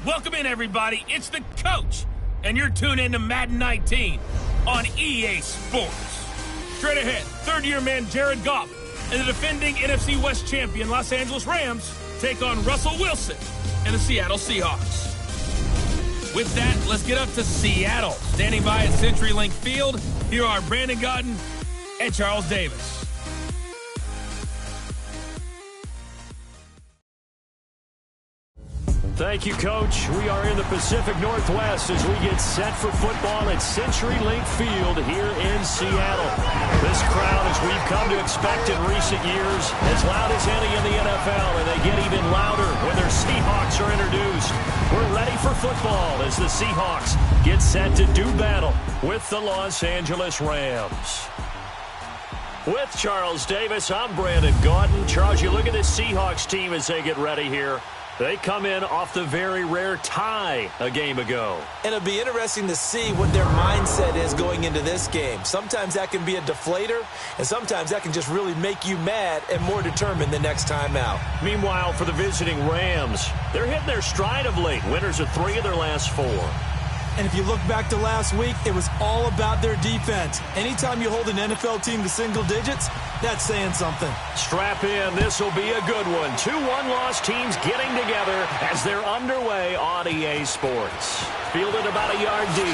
Welcome in, everybody. It's the coach, and you're tuned in to Madden 19 on EA Sports. Straight ahead, third-year man Jared Goff and the defending NFC West champion Los Angeles Rams take on Russell Wilson and the Seattle Seahawks. With that, let's get up to Seattle. Standing by at CenturyLink Field, here are Brandon Gaudin and Charles Davis. Thank you, Coach. We are in the Pacific Northwest as we get set for football at CenturyLink Field here in Seattle. This crowd, as we've come to expect in recent years, as loud as any in the NFL, and they get even louder when their Seahawks are introduced. We're ready for football as the Seahawks get set to do battle with the Los Angeles Rams. With Charles Davis, I'm Brandon Gaudin. Charles, you look at this Seahawks team as they get ready here. They come in off the very rare tie a game ago. And it'll be interesting to see what their mindset is going into this game. Sometimes that can be a deflator, and sometimes that can just really make you mad and more determined the next time out. Meanwhile, for the visiting Rams, they're hitting their stride of late. Winners of 3 of their last 4. And if you look back to last week, it was all about their defense. Anytime you hold an NFL team to single digits, that's saying something. Strap in. This will be a good one. 2 one-loss teams getting together as they're underway on EA Sports. Fielded about a yard deep.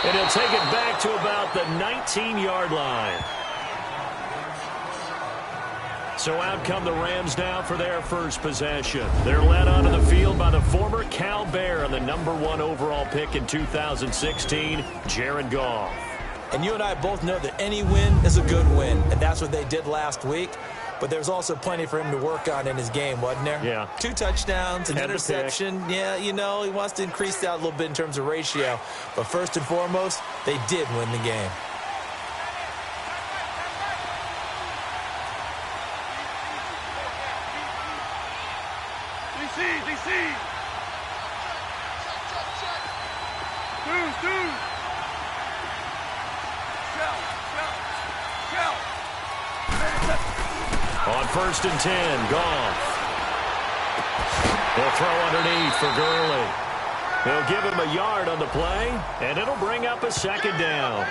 And he'll take it back to about the 19-yard line. So out come the Rams now for their first possession. They're led onto the field by the former Cal Bear and the #1 overall pick in 2016, Jared Goff. And you and I both know that any win is a good win, and that's what they did last week. But there's also plenty for him to work on in his game, wasn't there? Yeah. 2 touchdowns, an interception. Yeah, you know, he wants to increase that a little bit in terms of ratio. But first and foremost, they did win the game. On 1st and 10, Goff. They'll throw underneath for Gurley. They'll give him a yard on the play, and it'll bring up a 2nd down.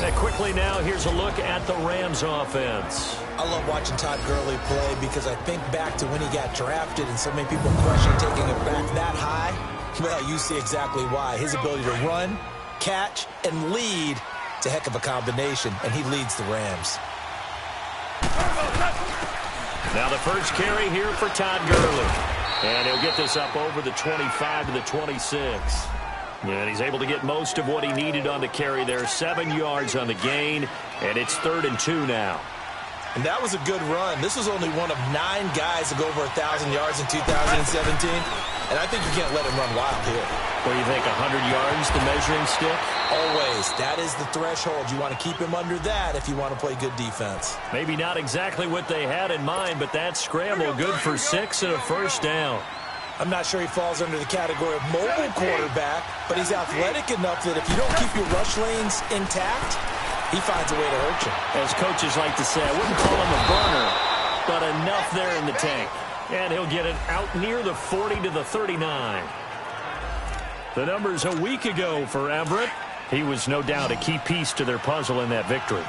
And quickly now, here's a look at the Rams offense. I love watching Todd Gurley play because I think back to when he got drafted and so many people question taking it back that high. Well, you see exactly why. His ability to run, catch, and lead, it's a heck of a combination, and he leads the Rams. Now the first carry here for Todd Gurley. And he'll get this up over the 25 to the 26. And he's able to get most of what he needed on the carry there. 7 yards on the gain, and it's 3rd and 2 now. And that was a good run. This was only one of 9 guys to go over 1,000 yards in 2017. And I think you can't let him run wild here. What do you think, 100 yards, the measuring stick? Always. That is the threshold. You want to keep him under that if you want to play good defense. Maybe not exactly what they had in mind, but that scramble good for 6 and a 1st down. I'm not sure he falls under the category of mobile quarterback, but he's athletic enough that if you don't keep your rush lanes intact, he finds a way to hurt you. As coaches like to say, I wouldn't call him a burner, but enough there in the tank. And he'll get it out near the 40 to the 39. The numbers a week ago for Everett. He was no doubt a key piece to their puzzle in that victory.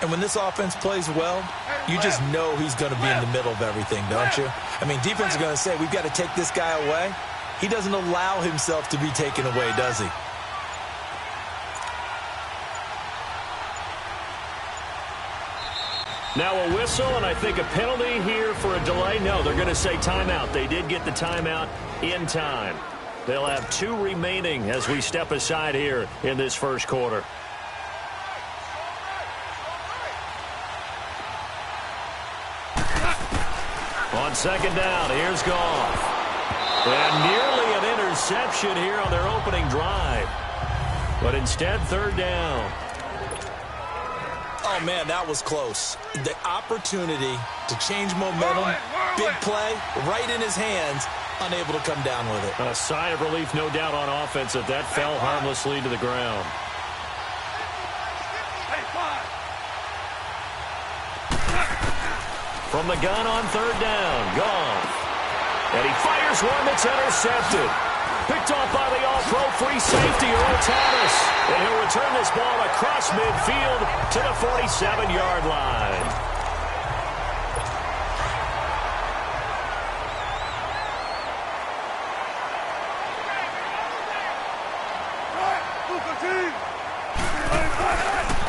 And when this offense plays well, you just know he's going to be in the middle of everything, don't you? I mean, defense is going to say, we've got to take this guy away. He doesn't allow himself to be taken away, does he? Now a whistle, and I think a penalty here for a delay. No, they're going to say timeout. They did get the timeout in time. They'll have 2 remaining as we step aside here in this first quarter. On 2nd down, here's Goff. And nearly an interception here on their opening drive. But instead, 3rd down. Oh, man, that was close. The opportunity to change momentum, big play, right in his hands, unable to come down with it. A sigh of relief, no doubt, on offense that fell harmlessly to the ground. From the gun on 3rd down, Goff. And he fires one that's intercepted. Picked off by the all-pro free safety, Earl Thomas. And he'll return this ball across midfield to the 47-yard line.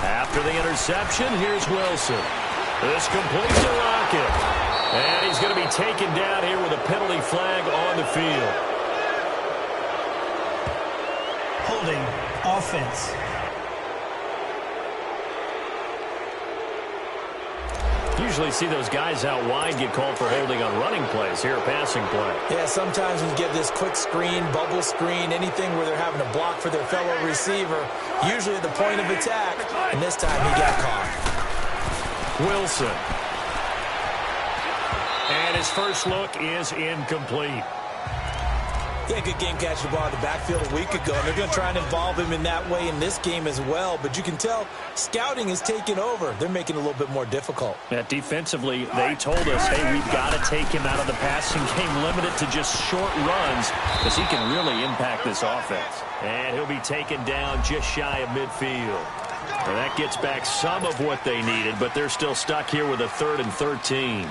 After the interception, here's Wilson. This completes to Rocket. And he's going to be taken down here with a penalty flag on the field. Holding offense. Usually see those guys out wide get called for holding on running plays. Here, a passing play. Yeah, sometimes when you get this quick screen, bubble screen, anything where they're having to block for their fellow receiver, usually at the point of attack, and this time he got caught. Wilson. And his first look is incomplete. Yeah, good game catching the ball in the backfield a week ago, and they're going to try and involve him in that way in this game as well. But you can tell scouting is taking over. They're making it a little bit more difficult. Yeah, defensively, they told us, hey, we've got to take him out of the passing game, limited to just short runs, because he can really impact this offense. And he'll be taken down just shy of midfield. And that gets back some of what they needed, but they're still stuck here with a 3rd and 13.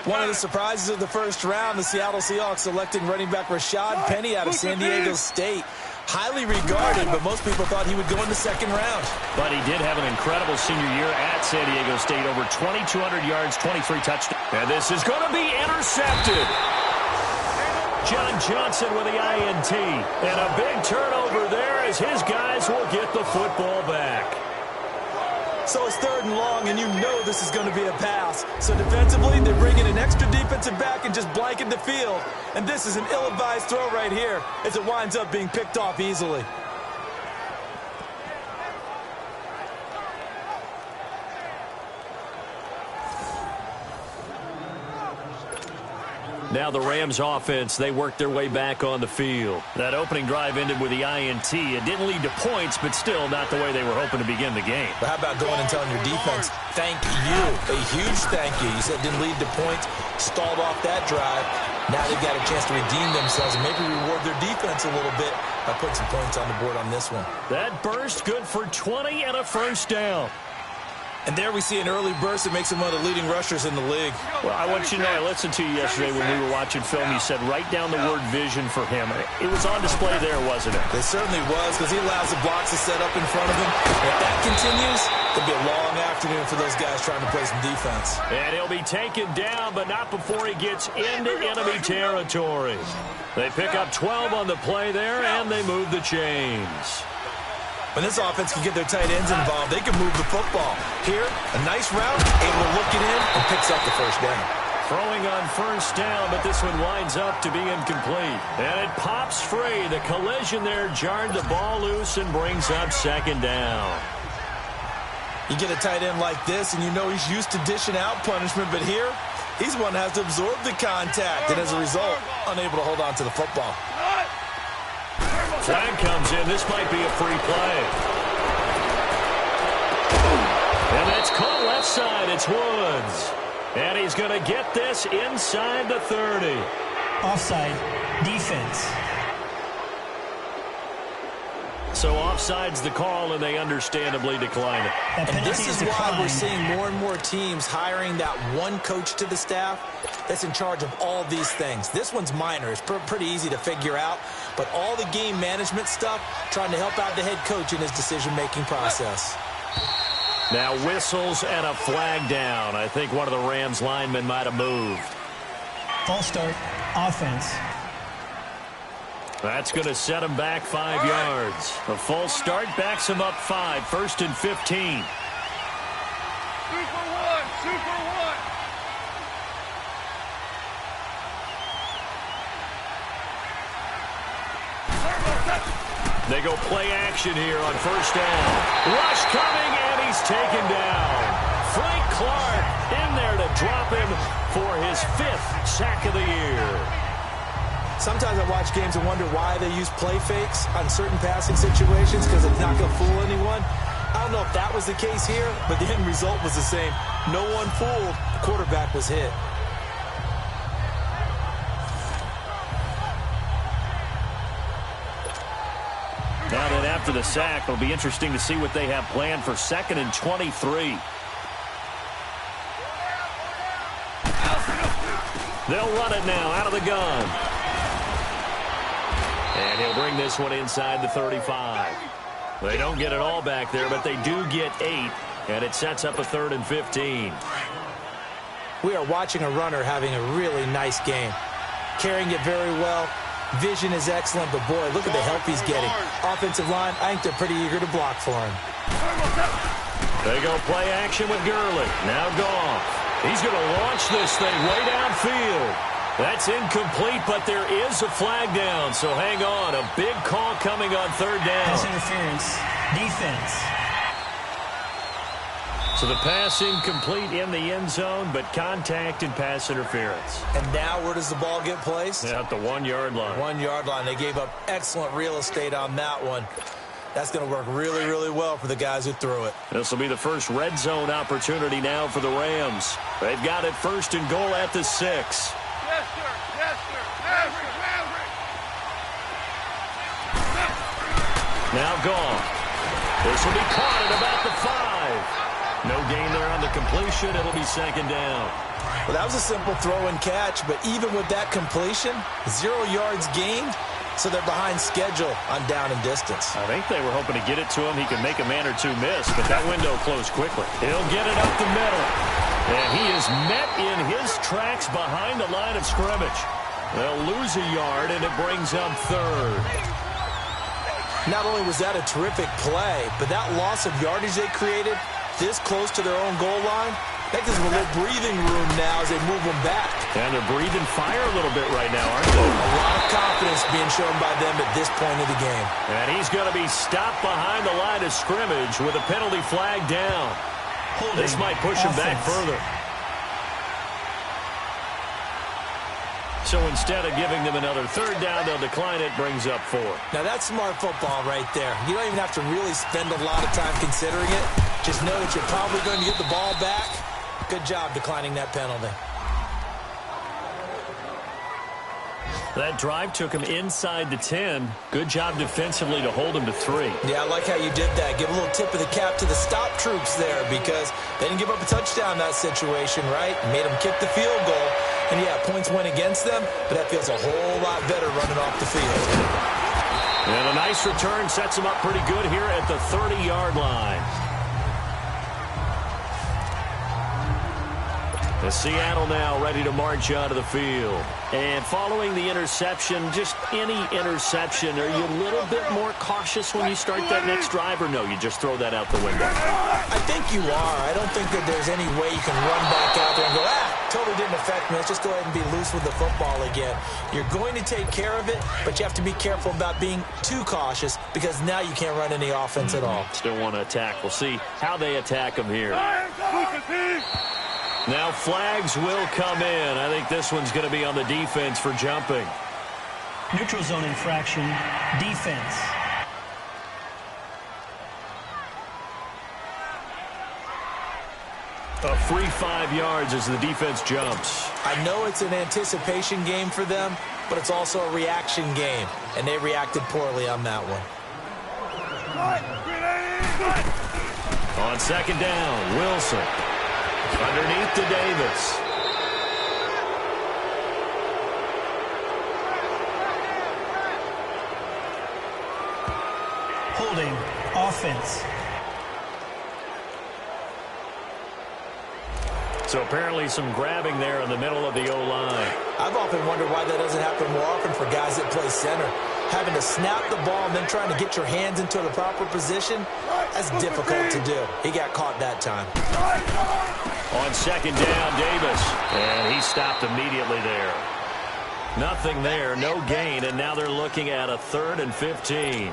One of the surprises of the first round, the Seattle Seahawks selecting running back Rashad Penny out of San Diego State. Highly regarded, but most people thought he would go in the second round. But he did have an incredible senior year at San Diego State. Over 2,200 yards, 23 touchdowns. And this is going to be intercepted. John Johnson with the INT. And a big turnover there as his guys will get the football back. So it's 3rd and long, and you know this is going to be a pass. So defensively, they bring in an extra defensive back and just blanket the field. And this is an ill-advised throw right here as it winds up being picked off easily. Now the Rams offense, they worked their way back on the field. That opening drive ended with the INT. It didn't lead to points, but still not the way they were hoping to begin the game. But how about going and telling your defense, thank you, a huge thank you. You said it didn't lead to points, stalled off that drive. Now they've got a chance to redeem themselves and maybe reward their defense a little bit by putting some points on the board on this one. That burst good for 20 and a first down. And there we see an early burst that makes him one of the leading rushers in the league. Well, I want you to know, I listened to you yesterday when we were watching film. You said write down the word vision for him. It was on display there, wasn't it? It certainly was, because he allows the blocks to set up in front of him. If that continues, it'll be a long afternoon for those guys trying to play some defense. And he'll be taken down, but not before he gets into enemy territory. They pick up 12 on the play there, and they move the chains. When this offense can get their tight ends involved, they can move the football. Here, a nice route, able to look it in, and picks up the first down. Throwing on first down, but this one winds up to be incomplete. And it pops free. The collision there jarred the ball loose and brings up second down. You get a tight end like this, and you know he's used to dishing out punishment, but here, he's one that has to absorb the contact, and as a result, unable to hold on to the football. Flag comes in. This might be a free play. And that's caught left side. It's Woods. And he's going to get this inside the 30. Offside. Defense. So offside's the call, and they understandably decline it. And this is why we're seeing more and more teams hiring that one coach to the staff that's in charge of all these things. This one's minor. It's pretty easy to figure out. But all the game management stuff, trying to help out the head coach in his decision-making process. Now whistles and a flag down. I think one of the Rams linemen might have moved. False start. Offense. That's going to set him back 5 yards. A false start backs him up 5. 1st and 15. They go play action here on first down. Rush coming, and he's taken down. Frank Clark in there to drop him for his 5th sack of the year. Sometimes I watch games and wonder why they use play fakes on certain passing situations, because it's not going to fool anyone. I don't know if that was the case here, but the end result was the same. No one fooled. The quarterback was hit. after the sack. It'll be interesting to see what they have planned for 2nd and 23. They'll run it now out of the gun. And he'll bring this one inside the 35. They don't get it all back there, but they do get 8. And it sets up a 3rd and 15. We are watching a runner having a really nice game. Carrying it very well. Vision is excellent, but boy, look at the help he's getting. Offensive line, I think they're pretty eager to block for him. They go play action with Gurley. Now Goff. He's going to launch this thing way downfield. That's incomplete, but there is a flag down, so hang on. A big call coming on 3rd down. Pass interference. Defense. So the pass incomplete in the end zone, but contact and pass interference. And now where does the ball get placed? At the 1-yard line. 1-yard line. They gave up excellent real estate on that one. That's going to work really, really well for the guys who threw it. This will be the first red zone opportunity now for the Rams. They've got it 1st and goal at the 6. Yes, sir. Yes, sir. Now Goff. This will be caught at about the 5. No gain there on the completion. It'll be 2nd down. Well, that was a simple throw and catch, but even with that completion, 0 yards gained. So they're behind schedule on down and distance. I think they were hoping to get it to him. He could make a man or two miss, but that window closed quickly. He'll get it up the middle. And he is met in his tracks behind the line of scrimmage. They'll lose a yard, and it brings up 3rd. Not only was that a terrific play, but that loss of yardage they created this close to their own goal line, that gives them a little breathing room now as they move them back. And they're breathing fire a little bit right now, aren't they? A lot of confidence being shown by them at this point of the game. And he's going to be stopped behind the line of scrimmage with a penalty flag down. This might push him back further. So instead of giving them another 3rd down, they'll decline it, brings up 4. Now that's smart football right there. You don't even have to really spend a lot of time considering it. Just know that you're probably going to get the ball back. Good job declining that penalty. That drive took him inside the 10. Good job defensively to hold him to 3. Yeah, I like how you did that. Give a little tip of the cap to the stop troops there because they didn't give up a touchdown in that situation, right? Made them kick the field goal. And, yeah, points went against them, but that feels a whole lot better running off the field. And a nice return sets him up pretty good here at the 30-yard line. The Seattle now ready to march out of the field. And following the interception, just any interception, are you a little bit more cautious when you start that next drive, or no, you just throw that out the window? I think you are. I don't think that there's any way you can run back out there and go, totally didn't affect me. Let's just go ahead and be loose with the football again. You're going to take care of it, but you have to be careful about being too cautious because now you can't run any offense at all. Still want to attack. We'll see how they attack him here. Now flags will come in. I think this one's going to be on the defense for jumping. Neutral zone infraction. Defense. A free 5 yards as the defense jumps. I know it's an anticipation game for them, but it's also a reaction game, and they reacted poorly on that one. On 2nd down, Wilson. Underneath to Davis. Holding. Offense. So apparently some grabbing there in the middle of the O-line. I've often wondered why that doesn't happen more often for guys that play center. Having to snap the ball and then trying to get your hands into the proper position, that's difficult to do. He got caught that time. On 2nd down, Davis. And he stopped immediately there. Nothing there, no gain, and now they're looking at a 3rd and 15.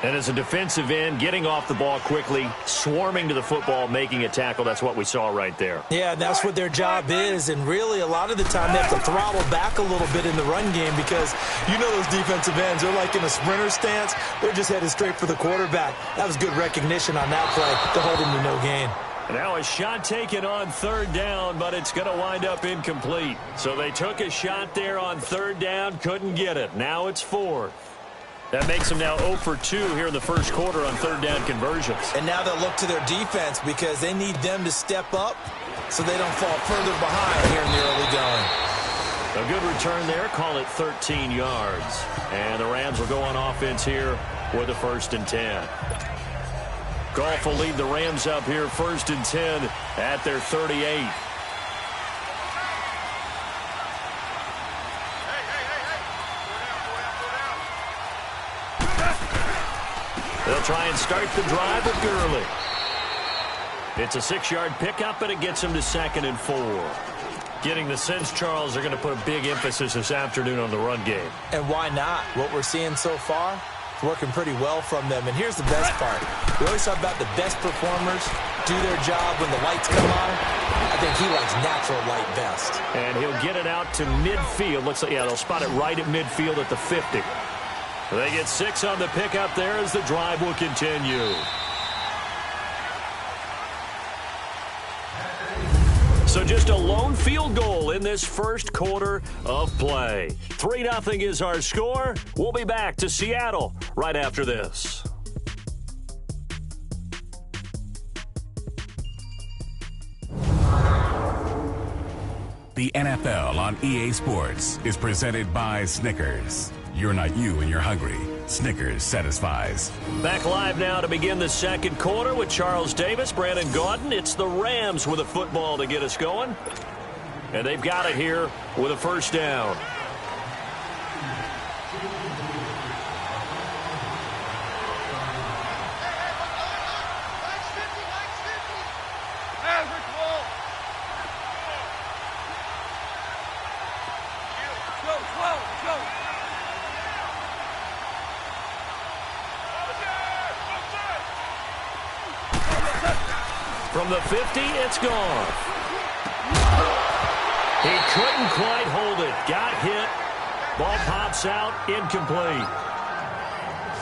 And as a defensive end, getting off the ball quickly, swarming to the football, making a tackle, that's what we saw right there. Yeah, that's what their job is, and really a lot of the time they have to throttle back a little bit in the run game because you know those defensive ends, they're like in a sprinter stance. They're just headed straight for the quarterback. That was good recognition on that play to hold him to no gain. Now a shot taken on 3rd down, but it's going to wind up incomplete. So they took a shot there on 3rd down, couldn't get it. Now it's 4th. That makes them now 0 for 2 here in the first quarter on third down conversions. And now they'll look to their defense because they need them to step up so they don't fall further behind here in the early going. A good return there. Call it 13 yards. And the Rams will go on offense here with a 1st and 10. Goff will lead the Rams up here 1st and 10 at their 38. They'll try and start the drive with Gurley. It's a 6-yard pickup, and it gets him to 2nd and 4. Getting the sense, Charles, they're going to put a big emphasis this afternoon on the run game. And why not? What we're seeing so far, it's working pretty well from them. And here's the best part. We always talk about the best performers do their job when the lights come on. I think he likes natural light best. And he'll get it out to midfield. Looks like, yeah, they'll spot it right at midfield at the 50. They get 6 on the pickup there as the drive will continue. So just a lone field goal in this first quarter of play. 3-0 is our score. We'll be back to Seattle right after this. The NFL on EA Sports is presented by Snickers. You're not you when you're hungry. Snickers satisfies. Back live now to begin the second quarter with Charles Davis, Brandon Gaudin. It's the Rams with a football to get us going. And they've got it here with a 1st down. From the 50, it's gone. He couldn't quite hold it. Got hit. Ball pops out. Incomplete.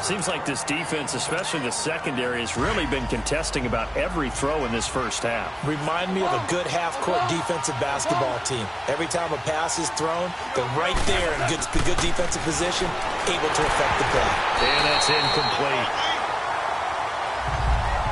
Seems like this defense, especially the secondary, has really been contesting about every throw in this first half. Remind me of a good half-court defensive basketball team. Every time a pass is thrown, they're right there in good defensive position, able to affect the play. And that's incomplete.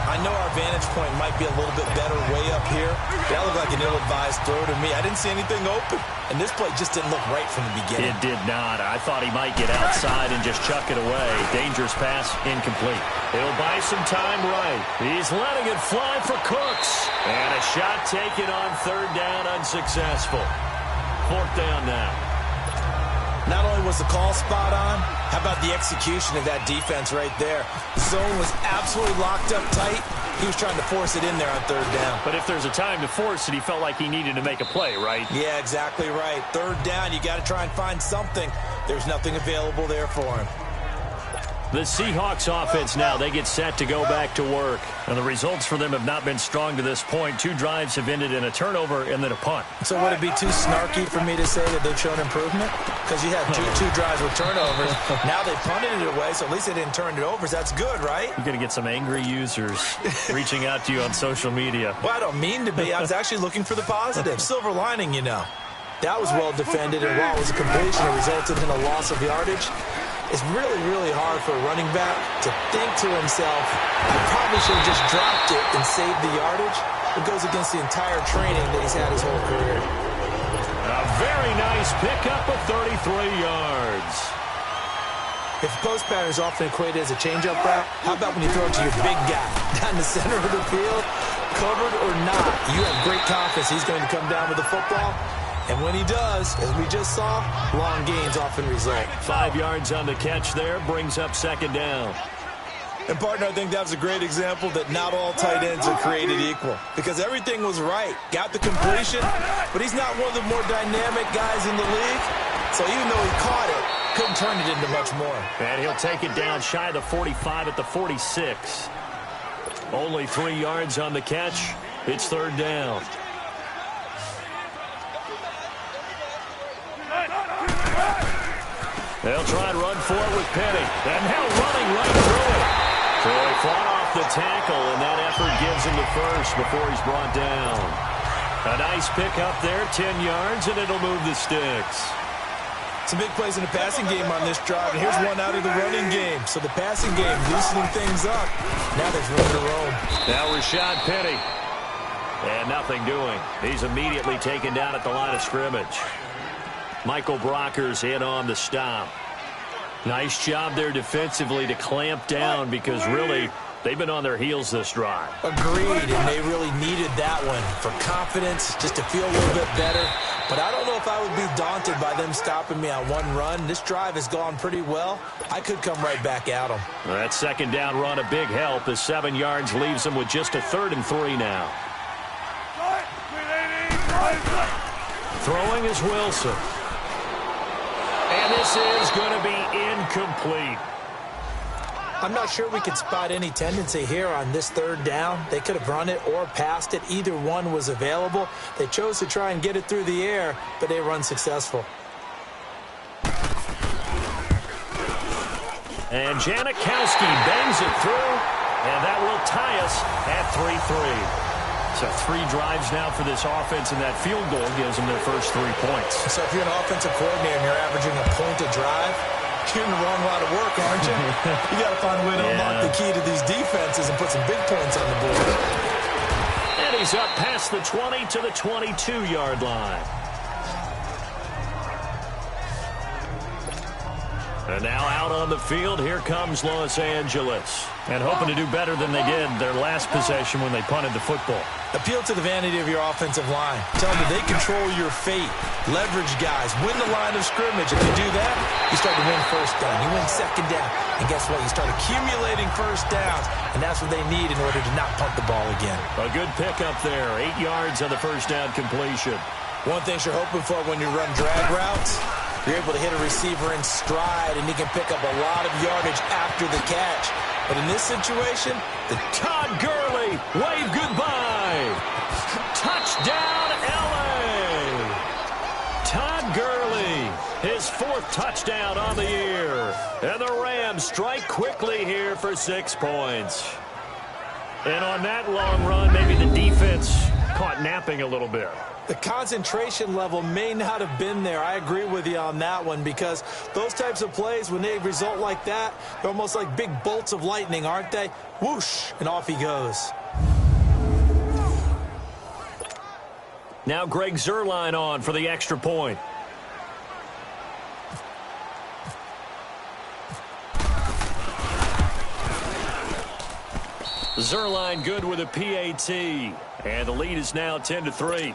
I know our vantage point might be a little bit better way up here. That looked like an ill-advised throw to me. I didn't see anything open. And this play just didn't look right from the beginning. It did not. I thought he might get outside and just chuck it away. Dangerous pass, incomplete. It'll buy some time right. He's letting it fly for Cooks. And a shot taken on 3rd down, unsuccessful. 4th down now. Not only was the call spot on, how about the execution of that defense right there? The zone was absolutely locked up tight. He was trying to force it in there on 3rd down. But if there's a time to force it, he felt like he needed to make a play, right? Yeah, exactly right. 3rd down, you got to try and find something. There's nothing available there for him. The Seahawks offense now, they get set to go back to work. And the results for them have not been strong to this point. 2 drives have ended in a turnover and then a punt. So would it be too snarky for me to say that they've shown improvement? Because you had two drives with turnovers. Now they punted it away, so at least they didn't turn it over. So that's good, right? You're going to get some angry users reaching out to you on social media. Well, I don't mean to be. I was actually looking for the positive. Silver lining, you know. That was well defended, and while it was a completion, it resulted in a loss of yardage. It's really, really hard for a running back to think to himself, I probably should have just dropped it and saved the yardage. It goes against the entire training that he's had his whole career. A very nice pickup of 33 yards. If the post pattern is often equated as a change-up route, how about when you throw it to your big guy down the center of the field, covered or not, you have great confidence he's going to come down with the football. And when he does, as we just saw, long gains often result. 5 yards on the catch there, brings up 2nd down. And, partner, I think that was a great example that not all tight ends are created equal. Because everything was right. Got the completion, but he's not one of the more dynamic guys in the league. So even though he caught it, couldn't turn it into much more. And he'll take it down shy of the 45 at the 46. Only 3 yards on the catch. It's 3rd down. They'll try and run for it with Penny. And now running right through it. So he fought off the tackle, and that effort gives him the first before he's brought down. A nice pick up there, 10 yards, and it'll move the sticks. Some big plays in the passing game on this drive, and here's one out of the running game. So the passing game loosening things up. Now there's room to roam. Now Rashad Penny. And nothing doing. He's immediately taken down at the line of scrimmage. Michael Brocker's in on the stop. Nice job there defensively to clamp down because really they've been on their heels this drive. Agreed, and they really needed that one for confidence, just to feel a little bit better. But I don't know if I would be daunted by them stopping me on one run. This drive has gone pretty well. I could come right back at them. That second down run, a big help as 7 yards leaves them with just a 3rd and 3 now. Throwing is Wilson. And this is going to be incomplete. I'm not sure we could spot any tendency here on this 3rd down. They could have run it or passed it. Either one was available. They chose to try and get it through the air, but they were unsuccessful. And Janikowski bangs it through, and that will tie us at 3-3. So 3 drives now for this offense, and that field goal gives them their first 3 points. So if you're an offensive coordinator and you're averaging a point a drive, you're in the wrong line of work, aren't you? You got to find a way to unlock the key to these defenses and put some big points on the board. And he's up past the 20 to the 22-yard line. And now out on the field, here comes Los Angeles. And hoping to do better than they did their last possession when they punted the football. Appeal to the vanity of your offensive line. Tell them that they control your fate. Leverage guys. Win the line of scrimmage. If you do that, you start to win first down. You win second down. And guess what? You start accumulating first downs. And that's what they need in order to not punt the ball again. A good pickup there. 8 yards on the first down completion. One thing you're hoping for when you run drag routes, you're able to hit a receiver in stride, and he can pick up a lot of yardage after the catch. But in this situation, Todd Gurley, wave goodbye. Touchdown, L.A. Todd Gurley, his 4th touchdown on the year. And the Rams strike quickly here for 6 points. And on that long run, maybe the defense caught napping a little bit. The concentration level may not have been there. I agree with you on that one, because those types of plays, when they result like that, they're almost like big bolts of lightning, aren't they? Whoosh, and off he goes. Now Greg Zuerlein on for the extra point. Zuerlein good with a PAT. And the lead is now 10-3.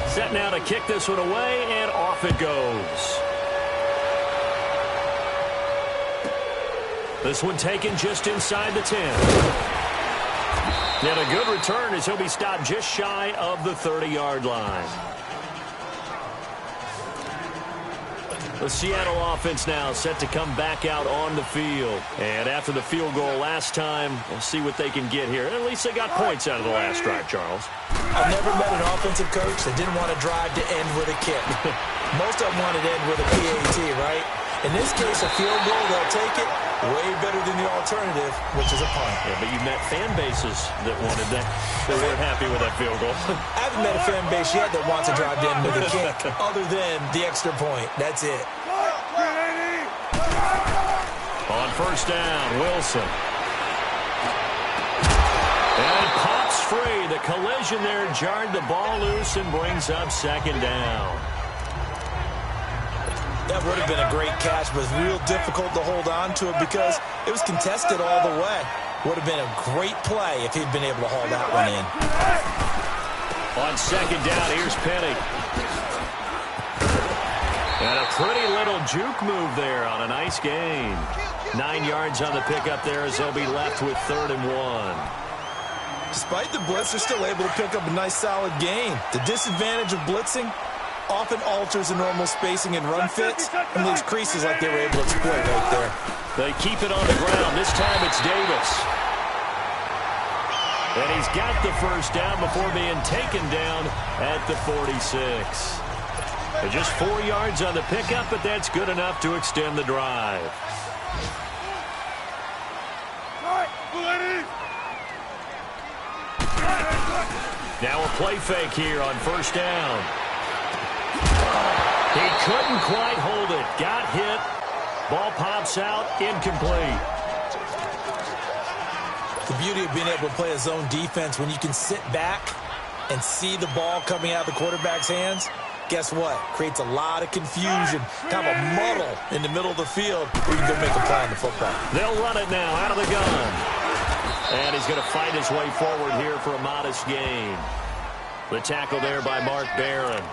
Set now to kick this one away, and off it goes. This one taken just inside the 10. And a good return as he'll be stopped just shy of the 30-yard line. The Seattle offense now set to come back out on the field. And after the field goal last time, we'll see what they can get here. At least they got points out of the last drive, Charles. I've never met an offensive coach that didn't want to drive to end with a kick. Most of them want to end with a PAT, right? In this case, a field goal, they'll take it. Way better than the alternative, which is a punt. Yeah, but you met fan bases that wanted that. They weren't happy with that field goal. I haven't met a fan base yet that wants to drive to end with a kick, other than the extra point. That's it. On first down, Wilson. And it pops free. The collision there jarred the ball loose and brings up second down. That would have been a great catch, but it's real difficult to hold on to it because it was contested all the way. Would have been a great play if he'd been able to haul that one in. On second down, here's Penny. And a pretty little juke move there on a nice gain. 9 yards on the pickup there as they'll be left with 3rd and 1. Despite the blitz, they're still able to pick up a nice solid gain. The disadvantage of blitzing often alters the normal spacing and run fits and leaves creases like they were able to exploit right there. They keep it on the ground. This time it's Davis. And he's got the first down before being taken down at the 46. And just 4 yards on the pickup, but that's good enough to extend the drive. Now a play fake here on first down. He couldn't quite hold it. Got hit. Ball pops out. Incomplete. The beauty of being able to play a zone defense when you can sit back and see the ball coming out of the quarterback's hands, guess what? Creates a lot of confusion, kind of a muddle in the middle of the field where you can go make a play on the football. They'll run it now out of the gun. And he's going to fight his way forward here for a modest gain. The tackle there by Mark Barron.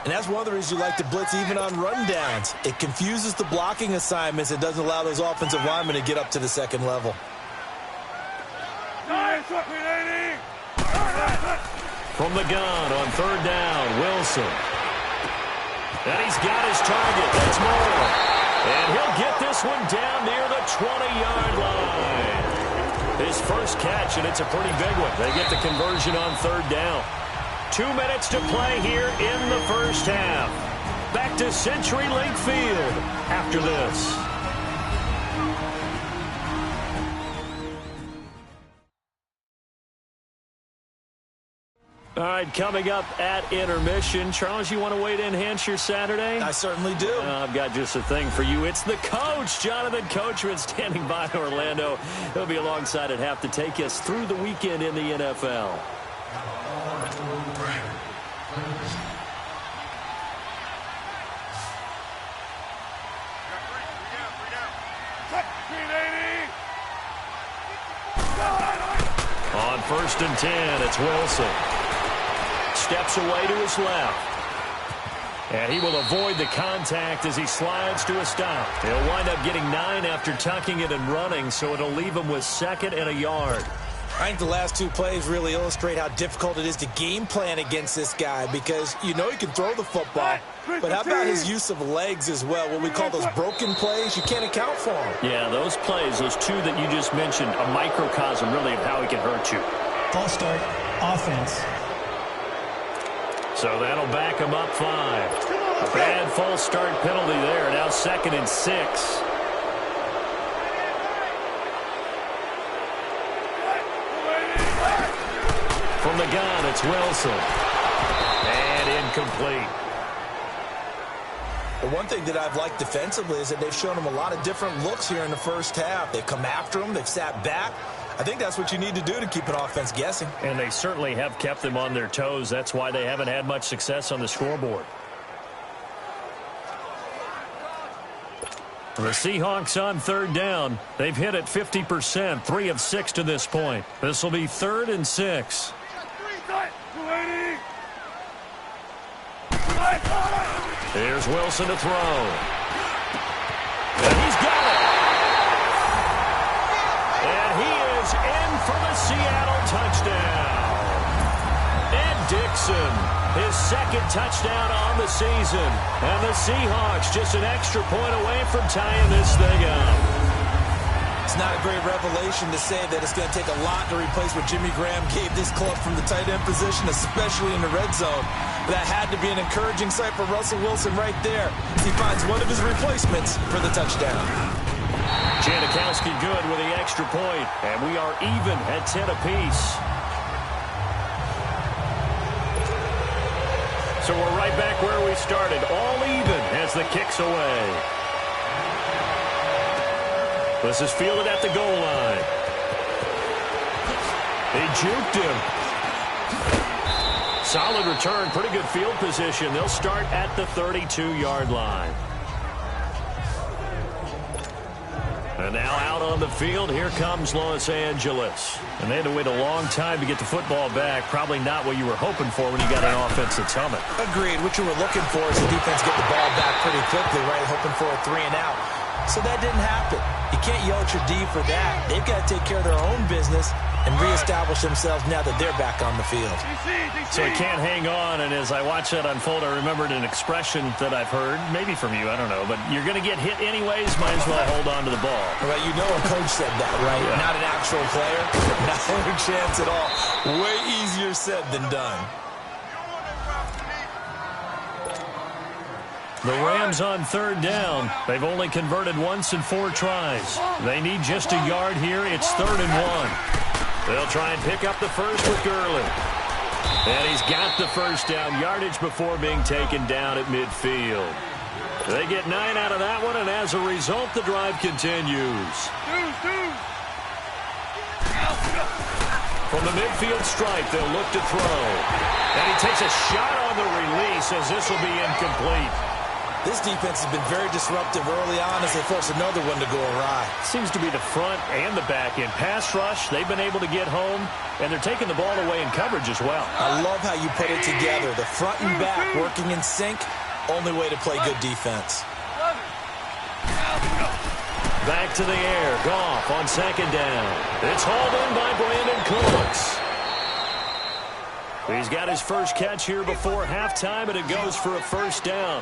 And that's one of the reasons you like to blitz even on rundowns. It confuses the blocking assignments. It doesn't allow those offensive linemen to get up to the second level. From the gun on third down, Wilson. And he's got his target. That's Moore. And he'll get this one down near the 20-yard line. His first catch, and it's a pretty big one. They get the conversion on third down. 2 minutes to play here in the first half. Back to CenturyLink Field after this. All right, coming up at intermission. Charles, you want to wait to enhance your Saturday? I certainly do. I've got just a thing for you. It's the coach, Jonathan Coachman, standing by Orlando. He'll be alongside at half to take us through the weekend in the NFL. On 1st and 10, it's Wilson. Steps away to his left. And he will avoid the contact as he slides to a stop. He'll wind up getting 9 after tucking it and running, so it'll leave him with 2nd and a yard. I think the last 2 plays really illustrate how difficult it is to game plan against this guy because you know he can throw the football, but how about his use of legs as well? What we call those broken plays, you can't account for them. Yeah, those plays, those 2 that you just mentioned, a microcosm really of how he can hurt you. False start, offense. So that'll back him up 5. A bad false start penalty there. Now 2nd and 6. From the gun, it's Wilson. And incomplete. The one thing that I've liked defensively is that they've shown him a lot of different looks here in the first half. They've come after him. They've sat back. I think that's what you need to do to keep an offense guessing. And they certainly have kept them on their toes. That's why they haven't had much success on the scoreboard. The Seahawks on third down. They've hit it 50%, 3 of 6 to this point. This will be 3rd and 6. Here's Wilson to throw. And he's got it. And he is in for the Seattle touchdown. Ed Dixon, his 2nd touchdown on the season. And the Seahawks just an extra point away from tying this thing up. It's not a great revelation to say that it's going to take a lot to replace what Jimmy Graham gave this club from the tight end position, especially in the red zone. But that had to be an encouraging sight for Russell Wilson right there as he finds one of his replacements for the touchdown. Janikowski good with the extra point, and we are even at 10 apiece. So we're right back where we started, all even as the kick's away. This is fielded at the goal line. He juked him. Solid return, pretty good field position. They'll start at the 32-yard line. And now out on the field, here comes Los Angeles. And they had to wait a long time to get the football back. Probably not what you were hoping for when you got an offense that's humming. Agreed. What you were looking for is the defense get the ball back pretty quickly, right? Hoping for a 3 and out. So that didn't happen. You can't yell at your D for that. They've got to take care of their own business and reestablish themselves now that they're back on the field. So he can't hang on, and as I watch that unfold, I remembered an expression that I've heard, maybe from you, I don't know, but you're going to get hit anyways, might as well hold on to the ball. Well, you know a coach said that, right? Yeah. Not an actual player. Not a chance at all. Way easier said than done. The Rams on third down. They've only converted once in 4 tries. They need just a yard here. It's 3rd and 1. They'll try and pick up the first with Gurley. And he's got the first down yardage before being taken down at midfield. They get 9 out of that one, and as a result, the drive continues. From the midfield stripe, they'll look to throw. And he takes a shot on the release as this will be incomplete. This defense has been very disruptive early on as they force another one to go awry. Seems to be the front and the back end. Pass rush, they've been able to get home, and they're taking the ball away in coverage as well. I love how you put it together. The front and back working in sync, only way to play good defense. Back to the air. Goff on second down. It's hauled in by Brandon Cooks. He's got his first catch here before halftime, and it goes for a first down.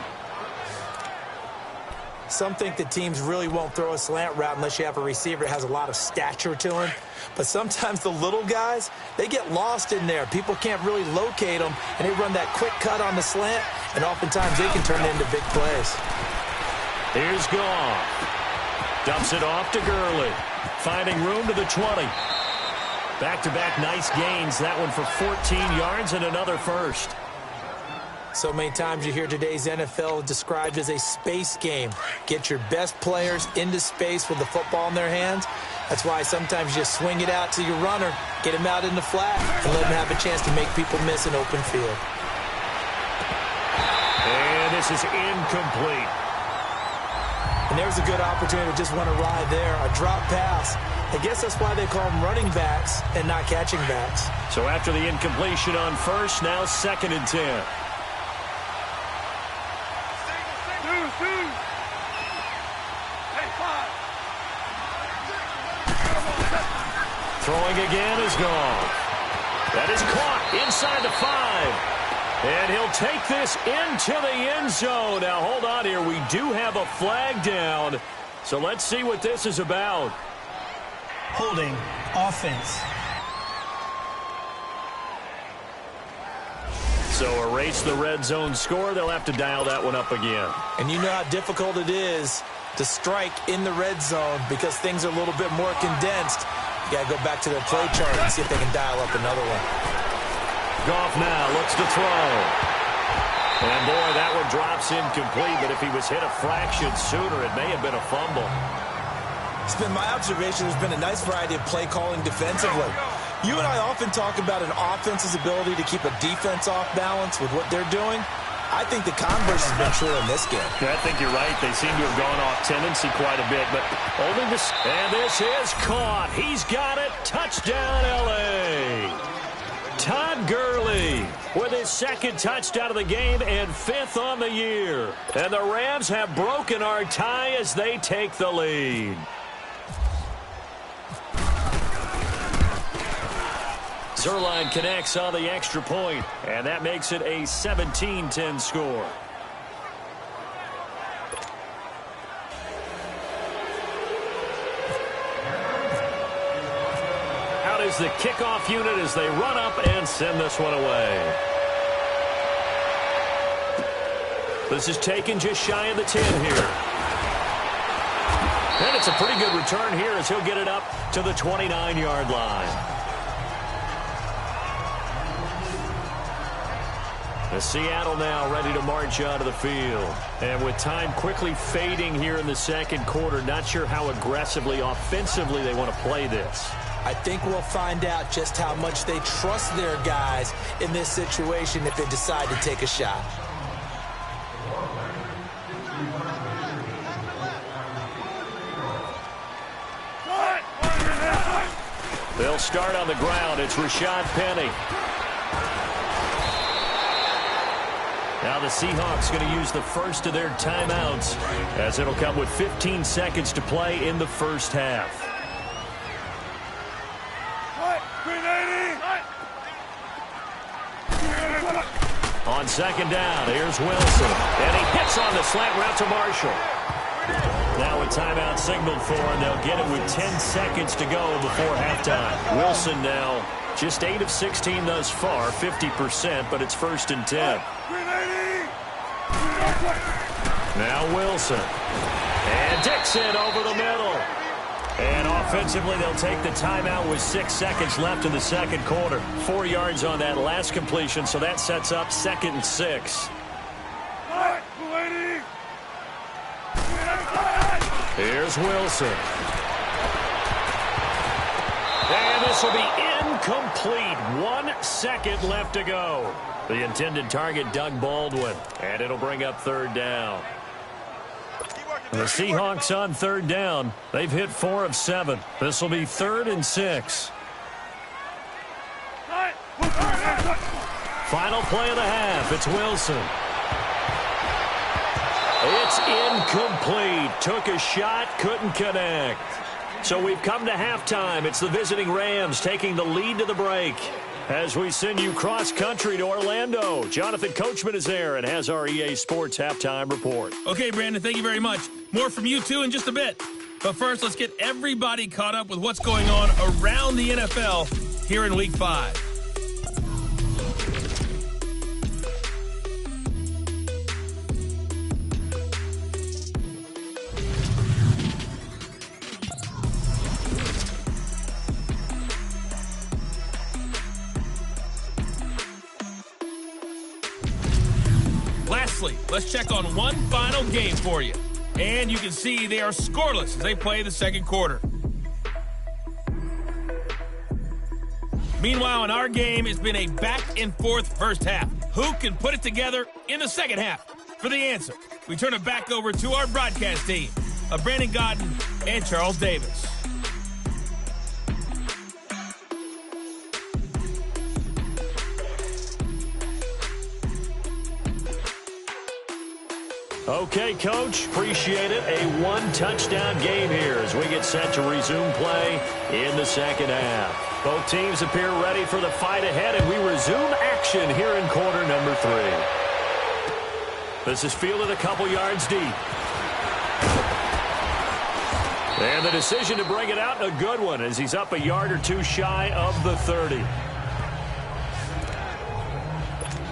Some think that teams really won't throw a slant route unless you have a receiver that has a lot of stature to him. But sometimes the little guys, they get lost in there. People can't really locate them, and they run that quick cut on the slant, and oftentimes they can turn it into big plays. Here's Goff. Dumps it off to Gurley. Finding room to the 20. Back-to-back nice gains. That one for 14 yards and another first. So many times you hear today's NFL described as a space game. Get your best players into space with the football in their hands. That's why sometimes you just swing it out to your runner, get him out in the flat, and let him have a chance to make people miss an open field. And this is incomplete. And there's a good opportunity to just want to ride there. A drop pass. I guess that's why they call them running backs and not catching backs. So after the incompletion on first, now 2nd and 10. Throwing again is gone. That is caught inside the 5. And he'll take this into the end zone. Now, hold on here. We do have a flag down. So let's see what this is about. Holding offense. So erase the red zone score. They'll have to dial that one up again. And you know how difficult it is to strike in the red zone because things are a little bit more condensed. You got to go back to their play chart and see if they can dial up another one. Goff now looks to throw. And boy, that one drops incomplete, but if he was hit a fraction sooner, it may have been a fumble. It's been my observation there's been a nice variety of play calling defensively. You and I often talk about an offense's ability to keep a defense off balance with what they're doing. I think the converse has been true in this game. Yeah, I think you're right. They seem to have gone off tendency quite a bit, but only this. And this is caught. He's got it. Touchdown, L.A. Todd Gurley with his 2nd touchdown of the game and 5th on the year. And the Rams have broken our tie as they take the lead. Zerline connects on the extra point, and that makes it a 17-10 score. Out is the kickoff unit as they run up and send this one away. This is taken just shy of the 10 here. And it's a pretty good return here as he'll get it up to the 29-yard line. The Seattle now ready to march onto the field. And with time quickly fading here in the 2nd quarter, not sure how aggressively, offensively they want to play this. I think we'll find out just how much they trust their guys in this situation if they decide to take a shot. They'll start on the ground. It's Rashad Penny. Now the Seahawks going to use the first of their timeouts as it'll come with 15 seconds to play in the first half. On 2nd down, here's Wilson. And he hits on the slant route to Marshall. Now a timeout signaled for, and they'll get it with 10 seconds to go before halftime. Wilson now just 8 of 16 thus far, 50%, but it's 1st and 10. Now Wilson. And Dixon over the middle. And off Offensively, they'll take the timeout with 6 seconds left in the second quarter. 4 yards on that last completion, so that sets up 2nd and 6. Here's Wilson. And this will be incomplete. 1 second left to go. The intended target, Doug Baldwin. And it'll bring up 3rd down. The Seahawks on 3rd down. They've hit 4 of 7. This will be 3rd and 6. Final play of the half. It's Wilson. It's incomplete. Took a shot, couldn't connect. So we've come to halftime. It's the visiting Rams taking the lead to the break. As we send you cross-country to Orlando, Jonathan Coachman is there and has our EA Sports halftime report. Okay, Brandon, thank you very much. More from you two in just a bit. But first, let's get everybody caught up with what's going on around the NFL here in Week 5. Lastly, let's check on one final game for you. And you can see they are scoreless as they play the second quarter. Meanwhile, in our game, it's been a back-and-forth first half. Who can put it together in the second half? For the answer, we turn it back over to our broadcast team of Brandon Godden and Charles Davis. Okay, Coach, appreciate it. A 1-touchdown game here as we get set to resume play in the second half. Both teams appear ready for the fight ahead, and we resume action here in quarter number 3. This is fielded a couple yards deep. And the decision to bring it out, a good one, as he's up a yard or two shy of the 30.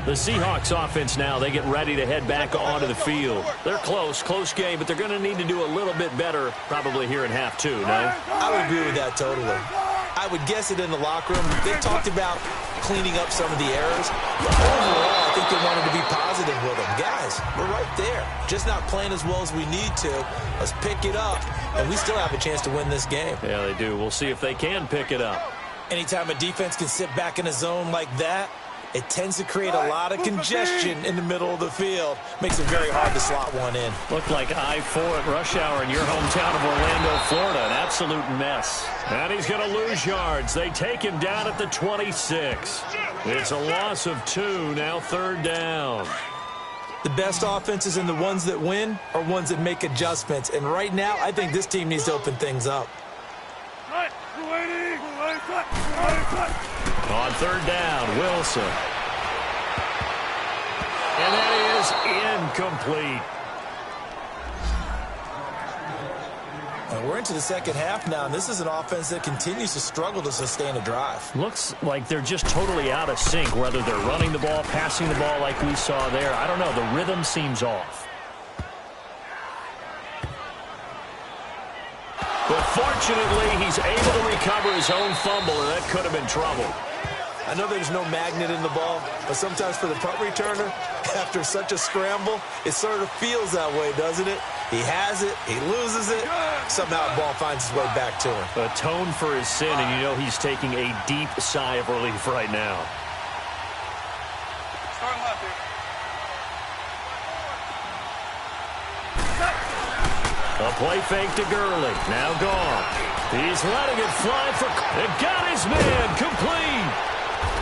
The Seahawks offense now, they get ready to head back onto the field. They're close game, but they're going to need to do a little bit better probably here in half 2, no? I would agree with that totally. I would guess it in the locker room. They talked about cleaning up some of the errors. Overall, I think they wanted to be positive with them. Guys, we're right there. Just not playing as well as we need to. Let's pick it up, and we still have a chance to win this game. Yeah, they do. We'll see if they can pick it up. Anytime a defense can sit back in a zone like that, it tends to create a lot of congestion in the middle of the field. Makes it very hard to slot one in. Looked like I-4 at rush hour in your hometown of Orlando, Florida. An absolute mess. And he's going to lose yards. They take him down at the 26. It's a loss of 2, now 3rd down. The best offenses and the ones that win are ones that make adjustments. And right now, I think this team needs to open things up. On 3rd down, Wilson. And that is incomplete. And we're into the second half now, and this is an offense that continues to struggle to sustain a drive. Looks like they're just totally out of sync, whether they're running the ball, passing the ball like we saw there. I don't know. The rhythm seems off. But fortunately, he's able to recover his own fumble, and that could have been trouble. I know there's no magnet in the ball, but sometimes for the punt returner, after such a scramble, it sort of feels that way, doesn't it? He has it, he loses it, somehow the ball finds its way back to him. Atone for his sin, and you know he's taking a deep sigh of relief right now. Start left here. A play fake to Gurley, now gone. He's letting it fly for... It got his man, complete!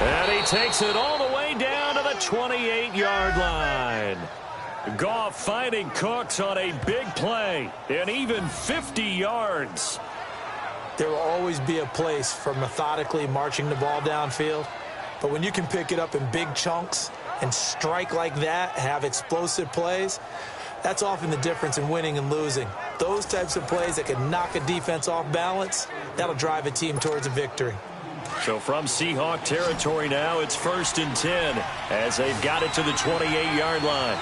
And he takes it all the way down to the 28-yard line. Goff finding Cooks on a big play, and even 50 yards. There will always be a place for methodically marching the ball downfield, but when you can pick it up in big chunks and strike like that, have explosive plays, that's often the difference in winning and losing. Those types of plays that can knock a defense off balance, that'll drive a team towards a victory. So from Seahawk territory now, it's 1st and 10 as they've got it to the 28-yard line.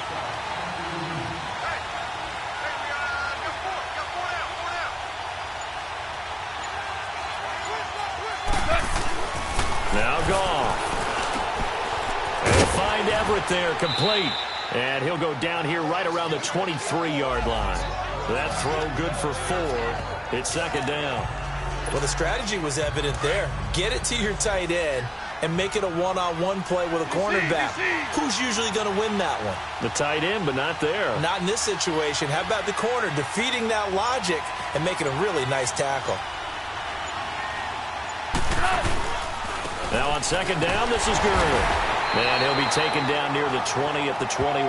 Now Goff. And they find Everett there, complete. And he'll go down here right around the 23-yard line. That throw good for 4. It's second down. Well, the strategy was evident there. Get it to your tight end and make it a one-on-one play with a cornerback. Who's usually going to win that one? The tight end, but not there. Not in this situation. How about the corner defeating that logic and making a really nice tackle? Now on second down, this is good. And he'll be taken down near the 20 at the 21.